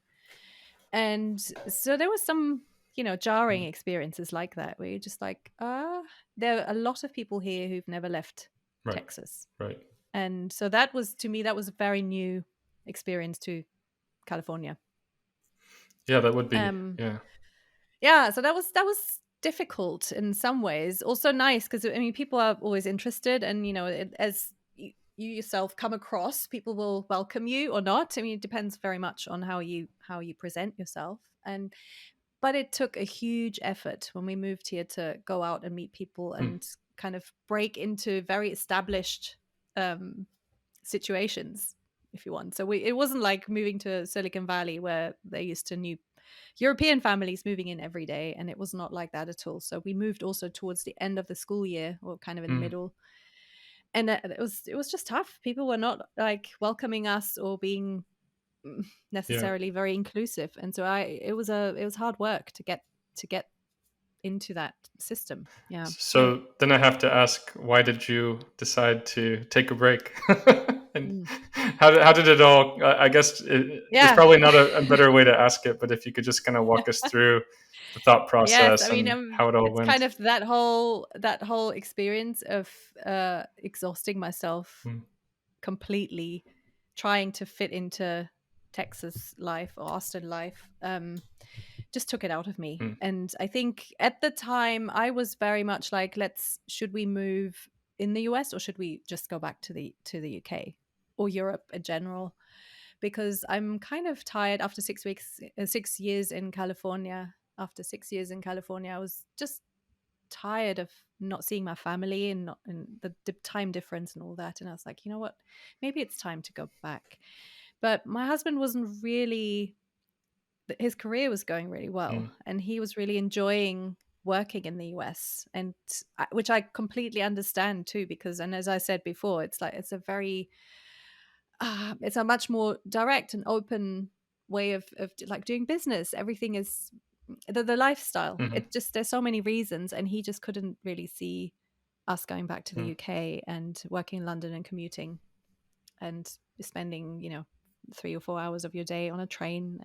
And so there was some, jarring mm. experiences like that, where you're just like, there are a lot of people here who've never left Right, Texas. right. And so that was, to me, that was a very new experience to California. Yeah, that would be, Um, yeah. Yeah, so that was difficult in some ways. Also nice because, I mean, people are always interested, and as you yourself come across, people will welcome you or not. I mean, it depends very much on how you present yourself. And but it took a huge effort when we moved here to go out and meet people Mm, and kind of break into very established um, situations, if you want. So it wasn't like moving to Silicon Valley where they're used to new European families moving in every day, and it was not like that at all. So we moved also towards the end of the school year, or kind of in the mm, middle, and it was just tough. People were not like welcoming us or being yeah. necessarily very inclusive, and so it was hard work to get into that system. Yeah. So then I have to ask, why did you decide to take a break? And Mm. how did it all? I guess there's Yeah. probably not a better way to ask it, but if you could just kind of walk us through the thought Yes, I process mean, and how it all it's kind went. of that whole experience of exhausting myself Mm, completely, trying to fit into Texas life or Austin life, just took it out of me. mm, And I think at the time I was very much like, should we move in the US, or should we just go back to the UK or Europe in general? Because I'm kind of tired after 6 years in California. After 6 years in California, I was just tired of not seeing my family, and the time difference and all that. And I was like, you know what? Maybe it's time to go back. But my husband wasn't really, his career was going really well, mm, and he was really enjoying working in the US, and which I completely understand too, because, and as I said before, it's like it's a much more direct and open way of like doing business. Everything is the lifestyle. mhm, It just, there's so many reasons, and he just couldn't really see us going back to the mm. UK and working in London and commuting and spending 3 or 4 hours of your day on a train,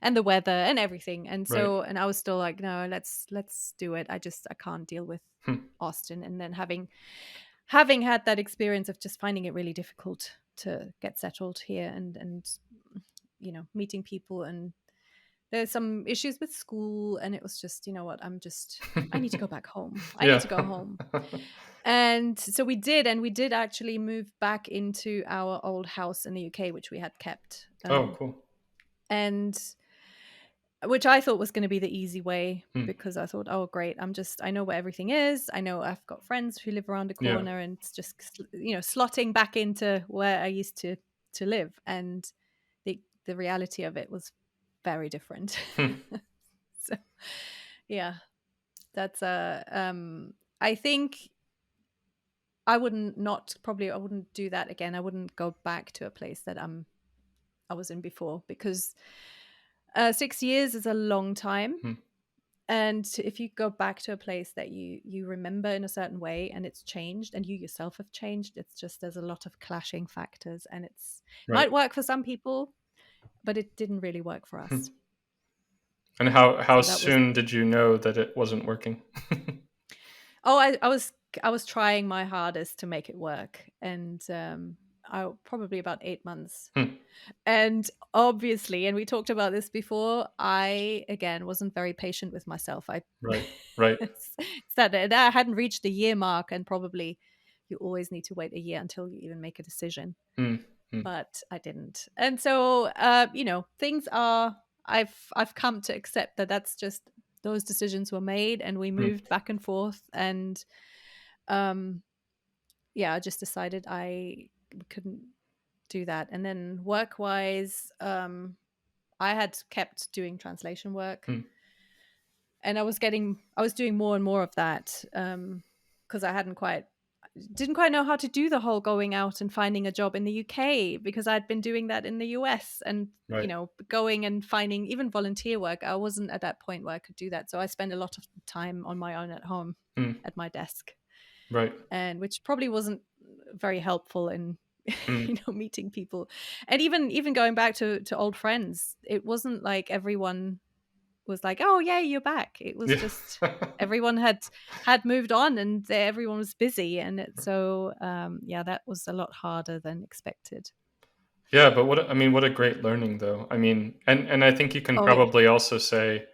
and the weather and everything. And Right. so, and I was still like, no, let's do it. I can't deal with Hmm, Austin. And then having had that experience of just finding it really difficult to get settled here, and meeting people, and there's some issues with school, and it was just, you know what, I need to go back home. I need Yeah. to go home. And so we did, and we did actually move back into our old house in the UK, which we had kept, Oh, cool. and which I thought was going to be the easy way, Hmm, because I thought, oh great, I know where everything is. I know I've got friends who live around the yeah. corner, and it's just slotting back into where I used to live. And the reality of it was very different. Hmm, So yeah, that's I think I wouldn't do that again. I wouldn't go back to a place that I was in before, because 6 years is a long time. hmm, And if you go back to a place that you remember in a certain way, and it's changed, and you yourself have changed, it's just, there's a lot of clashing factors, and right. might work for some people, but it didn't really work for Hmm. us. And how So that was, soon did you know that it wasn't working? oh, I was trying my hardest to make it work, and I probably about 8 months. Hmm, And obviously, and we talked about this before, I again wasn't very patient with myself. I right, right. it's that I hadn't reached the year mark, and probably you always need to wait a year until you even make a decision. Hmm, hmm, But I didn't, and so things are. I've come to accept that that's just, those decisions were made, and we hmm, moved back and forth, and yeah, I just decided I couldn't do that. And then work wise, I had kept doing translation work, Mm. and I was doing more and more of that, because I didn't quite know how to do the whole going out and finding a job in the UK, because I'd been doing that in the US, and Right. going and finding even volunteer work. I wasn't at that point where I could do that, so I spent a lot of time on my own at home Mm. at my desk, Right. and which probably wasn't very helpful in Mm. meeting people. And even going back to old friends, it wasn't like everyone was like, oh yeah, you're back. It was Yeah. just everyone had moved on, and everyone was busy, and so yeah, that was a lot harder than expected. Yeah, but what a great learning though. I mean, and I think you can Oh yeah. probably also say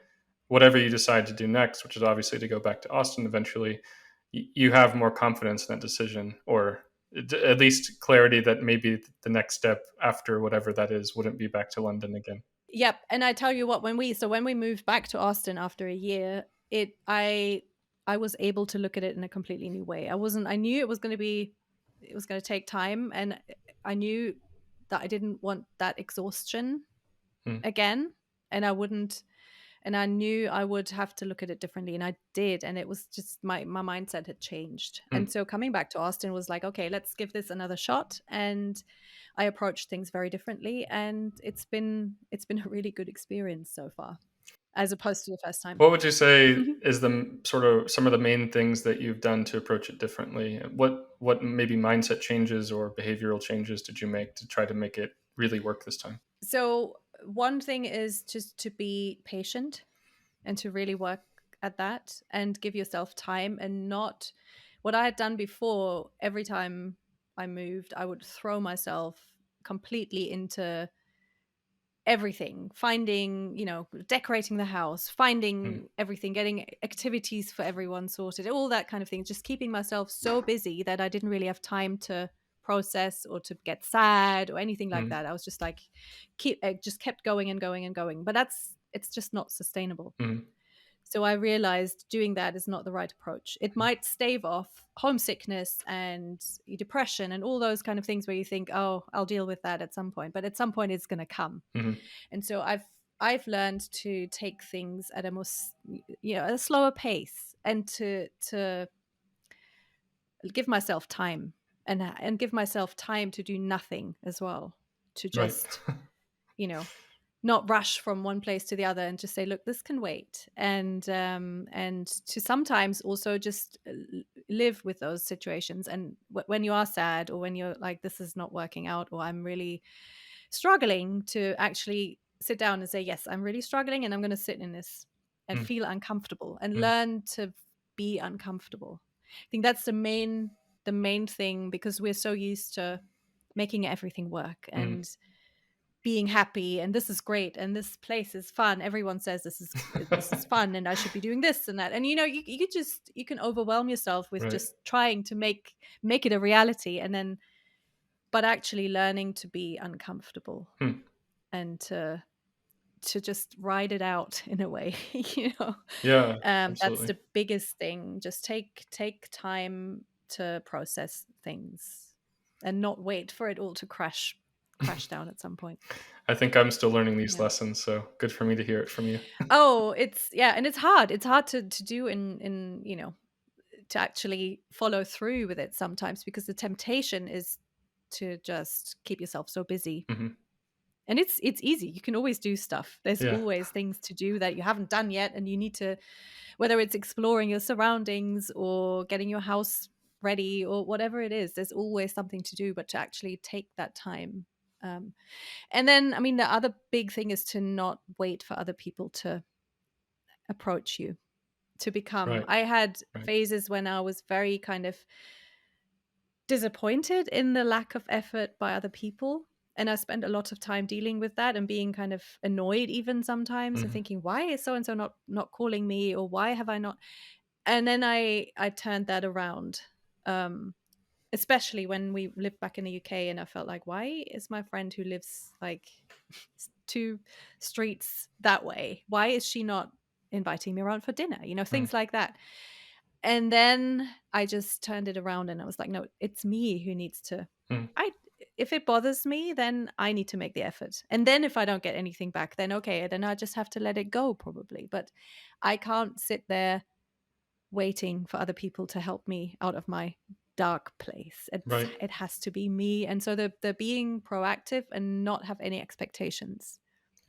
whatever you decide to do next, which is obviously to go back to Austin eventually, you have more confidence in that decision, or at least clarity that maybe the next step after whatever that is wouldn't be back to London again. Yep. And I tell you what, when we moved back to Austin after a year, I was able to look at it in a completely new way. I knew it was going to take time, and I knew that I didn't want that exhaustion Mm. again, and I knew I would have to look at it differently, and I did, and it was just my mindset had changed. And Mm. so coming back to Austin was like, okay, let's give this another shot, and I approached things very differently, and it's been a really good experience so far, as opposed to the first time. What would you say is the sort of some of the main things that you've done to approach it differently? What maybe mindset changes or behavioral changes did you make to try to make it really work this time? So one thing is just to be patient and to really work at that and give yourself time, and not what I had done before. Every time I moved, I would throw myself completely into everything, finding, decorating the house, Mm. finding everything, getting activities for everyone sorted, all that kind of thing, just keeping myself so busy that I didn't really have time to process or to get sad or anything like Mm. that. I was just like, just kept going and going and going, but it's just not sustainable. Mm. So I realized doing that is not the right approach. It might stave off homesickness and depression and all those kind of things where you think, oh, I'll deal with that at some point, but at some point it's going to come. Mm. And so I've learned to take things at a slower pace, and to give myself time, and give myself time to do nothing as well, to Right. just, you know, not rush from one place to the other, and just say, look, this can wait. And to sometimes also just live with those situations. And when you are sad, or when you're like, this is not working out, or I'm really struggling, to actually sit down and say, yes, I'm really struggling, and I'm going to sit in this and Mm. feel uncomfortable and Mm. learn to be uncomfortable. I think that's the main thing, because we're so used to making everything work Mm. and being happy, and this is great, and this place is fun. Everyone says this is fun, and I should be doing this and that. And you can overwhelm yourself with Right. just trying to make it a reality, and then but actually learning to be uncomfortable, Hmm. and to just ride it out in a way. Yeah, That's absolutely. the biggest thing. Just take time to process things, and not wait for it all to crash down at some point. I think I'm still learning these Yeah. lessons, so good for me to hear it from you. Oh, and it's hard. It's hard to do, in to actually follow through with it sometimes, because the temptation is to just keep yourself so busy. Mhm. And it's easy. You can always do stuff. There's Yeah. always things to do that you haven't done yet, and you need to, whether it's exploring your surroundings or getting your house ready or whatever it is, there's always something to do, but to actually take that time. Um, and then, I mean, the other big thing is to not wait for other people to approach you, to become. Right. I had Right. phases when I was very kind of disappointed in the lack of effort by other people. And I spent a lot of time dealing with that, and being kind of annoyed even sometimes, and Mhm. thinking, why is so and so not calling me, or why have I not? And then I turned that around. Especially when we lived back in the UK, and I felt like, why is my friend who lives like 2 streets that way, why is she not inviting me around for dinner? Mm. Things like that. And then I just turned it around, and I was like, no, it's me who needs to. Mm. I if it bothers me, then I need to make the effort. And then if I don't get anything back, then okay, then I just have to let it go probably. But I can't sit there waiting for other people to help me out of my dark place. Right. It has to be me. And so the being proactive and not have any expectations.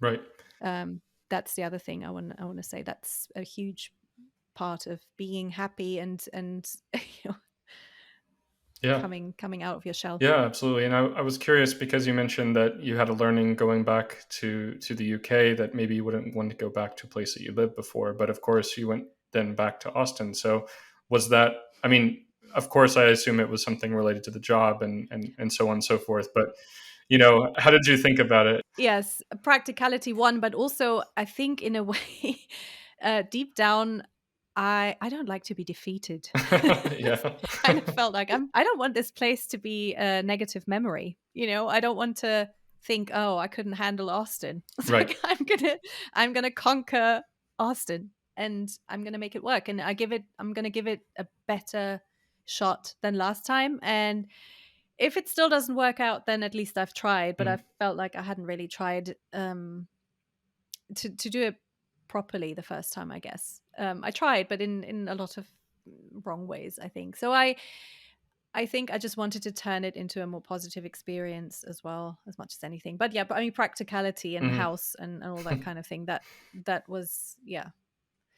Right. That's the other thing I want to say. That's a huge part of being happy and you know, Yeah. coming out of your shell. Yeah, absolutely. And I was curious because you mentioned that you had a learning going back to the UK that maybe you wouldn't want to go back to a place that you lived before. But of course, you went then back to Austin. So was that, I mean, of course, I assume it was something related to the job and so on and so forth. But, how did you think about it? Yes, practicality one, but also I think in a way, deep down, I don't like to be defeated. Yeah. Kind of felt like I don't want this place to be a negative memory. I don't want to think, oh, I couldn't handle Austin. It's Right. like I'm gonna conquer Austin and I'm gonna make it work. And I'm gonna give it a better shot than last time. And if it still doesn't work out, then at least I've tried. But I felt like I hadn't really tried to do it properly the first time, I guess. I tried, but in a lot of wrong ways, I think. So I think I just wanted to turn it into a more positive experience as well, as much as anything. But yeah, but I mean, practicality and house and all that kind of thing, that was, yeah.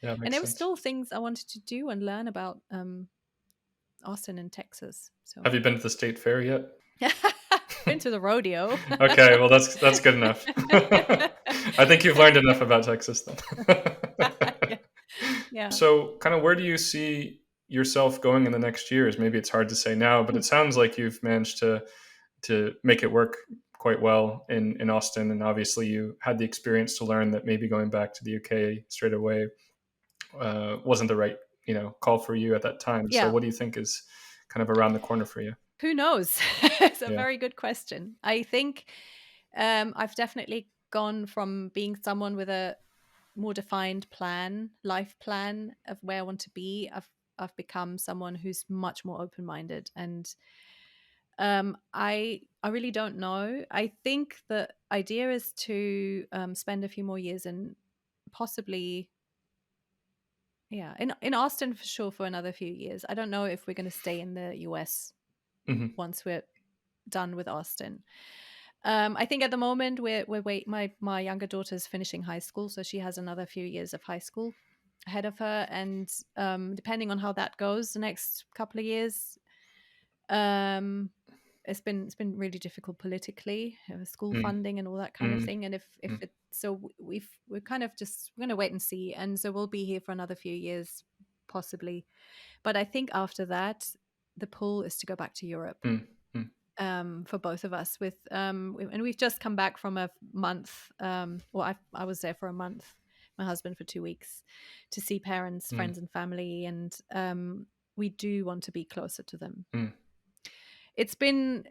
Yeah, And makes there were sense. still things I wanted to do and learn about Austin and Texas. So Have you been to the state fair yet? been to the rodeo. Okay, well that's good enough. I think you've learned enough about Texas then. Yeah. So, kind of where do you see yourself going in the next years? Maybe it's hard to say now, but it sounds like you've managed to make it work quite well in Austin, and obviously you had the experience to learn that maybe going back to the UK straight away wasn't the right call for you at that time. So, Yeah. what do you think is kind of around the corner for you? Who knows? It's a Yeah. very good question. I think I've definitely gone from being someone with a more defined life plan of where I want to be. I've become someone who's much more open-minded, and I really don't know. I think the idea is to spend a few more years and possibly, yeah, in Austin for sure for another few years. I don't know if we're going to stay in the US once we're done with Austin. I think at the moment my younger daughter's finishing high school, so she has another few years of high school ahead of her, and depending on how that goes the next couple of years, it's been really difficult politically, school funding and all that kind of thing. And if it, so we're kind of just we're going to wait and see, and so we'll be here for another few years possibly. But I think after that, the pull is to go back to Europe. For both of us, and we've just come back from a month. I was there for a month, my husband for 2 weeks, to see parents, friends, and family, and we do want to be closer to them. It's been,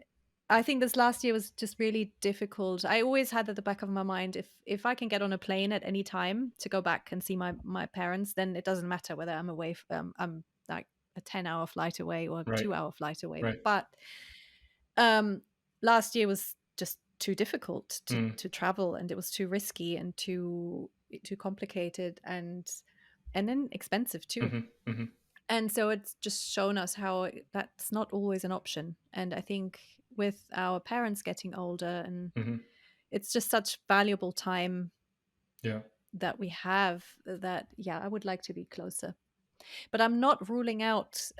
I think this last year was just really difficult. I always had at the back of my mind, if I can get on a plane at any time to go back and see my parents, then it doesn't matter whether I'm away. I'm like a 10-hour flight away or a 2-hour flight away, but last year was just too difficult to travel, and it was too risky and too complicated and then expensive too. And so it's just shown us how that's not always an option. And I think with our parents getting older, and it's just such valuable time that we have, that I would like to be closer. But I'm not ruling out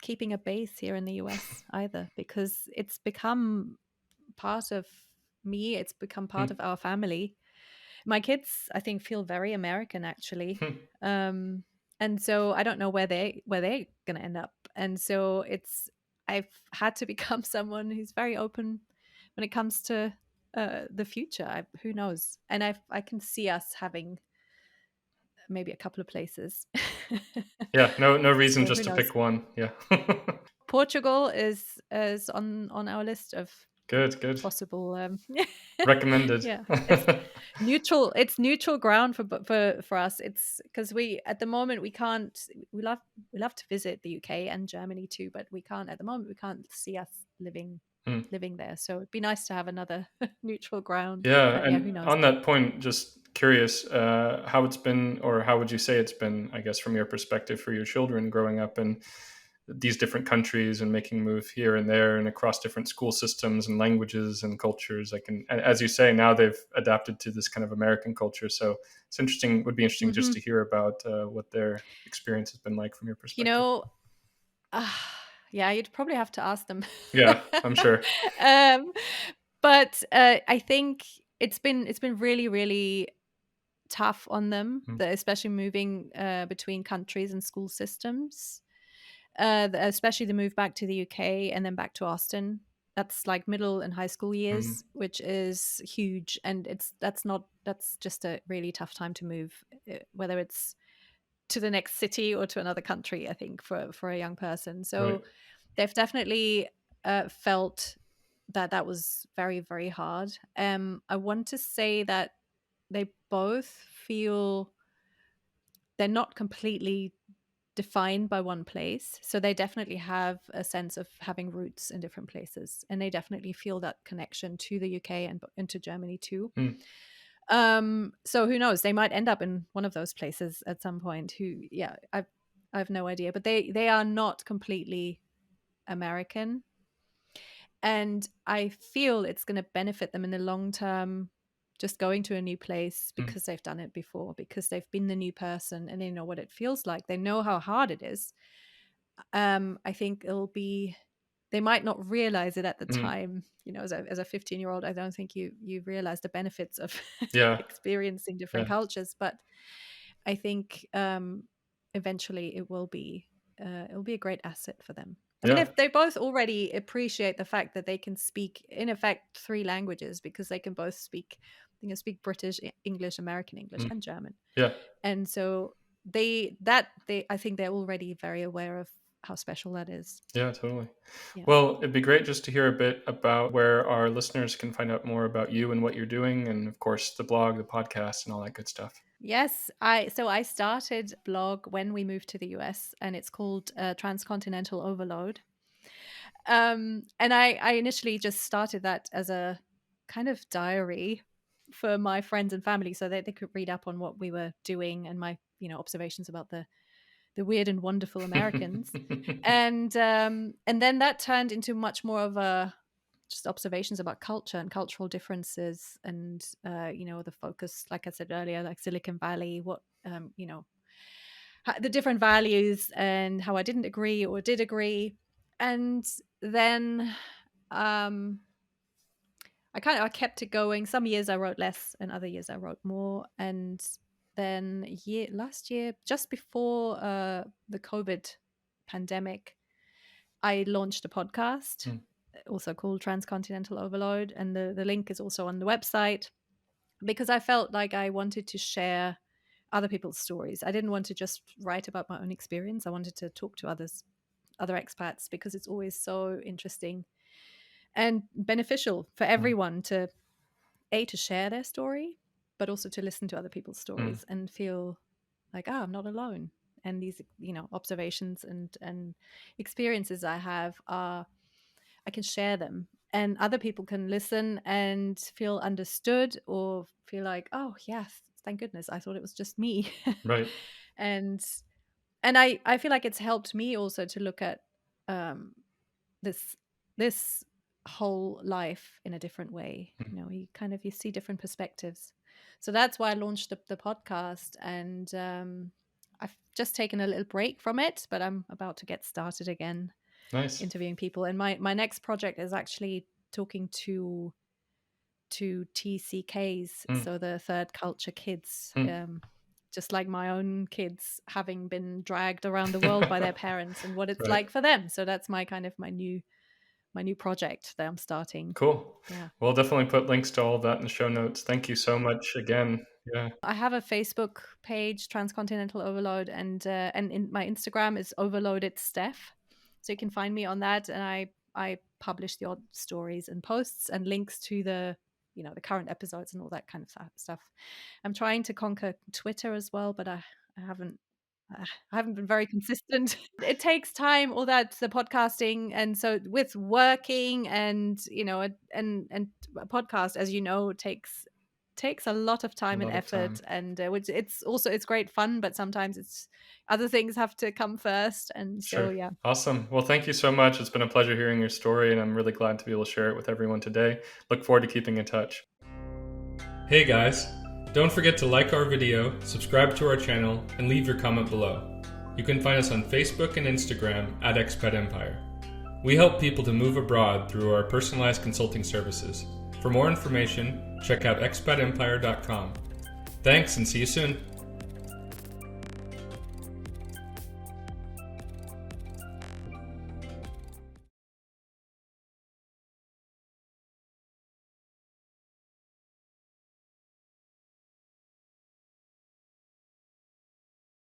keeping a base here in the US either, because it's become part of me. It's become part of our family. My kids, I think, feel very American actually. And so I don't know where they're going to end up. And so I've had to become someone who's very open when it comes to the future. Who knows? And I can see us having maybe a couple of places. Yeah, no reason So just to pick one. Yeah. Portugal is on our list of Good. possible. Recommended. Yeah, it's neutral ground for us. It's because at the moment we can't. We love to visit the UK and Germany too, but we can't at the moment. We can't see us living Mm. living there. So it'd be nice to have another neutral ground. Yeah, But yeah, who and knows? on that point, just curious, how it's been, or how would you say it's been, I guess, from your perspective for your children growing up in these different countries and making move here and there and across different school systems and languages and cultures. And as you say, now they've adapted to this kind of American culture. So it's interesting. Would be interesting just Hmm. to hear about what their experience has been like from your You perspective. know, uh, yeah, you'd probably have to ask them. Yeah, I'm sure. um, but I think it's been really, really tough on them, Mm, especially moving between countries and school systems. Especially the move back to the UK and then back to Austin. That's like middle and high school mm, years, which is huge, and that's just a really tough time to move, whether it's to the next city or to another country. I think for a young person, right. so they've definitely felt that that was very, very hard. I want to say that they both feel they're not completely defined by one place. So they definitely have a sense of having roots in different places. And they definitely feel that connection to the UK and to Germany too. Mm, So who knows? They might end up in one of those places at some point. I have no idea. But they are not completely American. And I feel it's going to benefit them in the long term, just going to a new place mm, because they've done it before, because they've been the new person and they know what it feels like. They know how hard it is. I think they might not realize it at the mm. time. As a 15-year-old, I don't think you realize the benefits of Yeah, experiencing different yeah, cultures. But I think eventually it'll be a great asset for them. I mean, yeah. if they both already appreciate the fact that they can speak, in effect, three languages because they can both speak, they can speak British, English, American English, Mm, and German. yeah. And so I think they're already very aware of how special that is. Yeah, totally. Yeah. Well, it'd be great just to hear a bit about where our listeners can find out more about you and what you're doing, and of course, the blog, the podcast, and all that good stuff. Yes, I started blog when we moved to the US, and it's called Transcontinental Overload. And I initially just started that as a kind of diary for my friends and family, so that they could read up on what we were doing and my observations about the weird and wonderful Americans. And then that turned into much more of a just observations about culture and cultural differences, and the focus, like I said earlier, like Silicon Valley, what the different values and how I didn't agree or did agree. And then um I kept it going. Some years I wrote less and other years I wrote more. And then last year, just before the COVID pandemic, I launched a podcast, Mm, also called Transcontinental Overload. And the link is also on the website, because I felt like I wanted to share other people's stories. I didn't want to just write about my own experience. I wanted to talk to other expats, because it's always so interesting and beneficial for mm, everyone to share their story, but also to listen to other people's mm. stories and feel like, I'm not alone. And these, observations and experiences I have I can share them, and other people can listen and feel understood, or feel like, oh yes, thank goodness, I thought it was just me. Right. and and I feel like it's helped me also to look at um this this whole life in a different way. Mm, You see different perspectives. So that's why I launched the podcast. And I've just taken a little break from it, but I'm about to get started again, nice. interviewing people. And my next project is actually talking to TCKs, Mm, so the third culture kids, mm. just like my own kids, having been dragged around the world by their parents, and what it's Right. like for them. So that's my new project that I'm starting. Cool. Yeah. We'll definitely put links to all of that in the show notes. Thank you so much again. Yeah. I have a Facebook page, Transcontinental Overload, and in my Instagram is Overloaded Steph. So you can find me on that, and I publish the odd stories and posts and links to the current episodes and all that kind of stuff. I'm trying to conquer Twitter as well, but I haven't I haven't been very consistent. It takes time, all that, the podcasting, and so with working and, and a podcast, as you know, takes a lot of A time and lot of effort, time. and which it's great fun, but sometimes it's other things have to come first, and so Sure. yeah. Awesome. Well, thank you so much. It's been a pleasure hearing your story, and I'm really glad to be able to share it with everyone today. Look forward to keeping in touch. Hey guys, don't forget to like our video, subscribe to our channel, and leave your comment below. You can find us on Facebook and Instagram at Expat Empire. We help people to move abroad through our personalized consulting services. For more information, check out expatempire.com. Thanks and see you soon.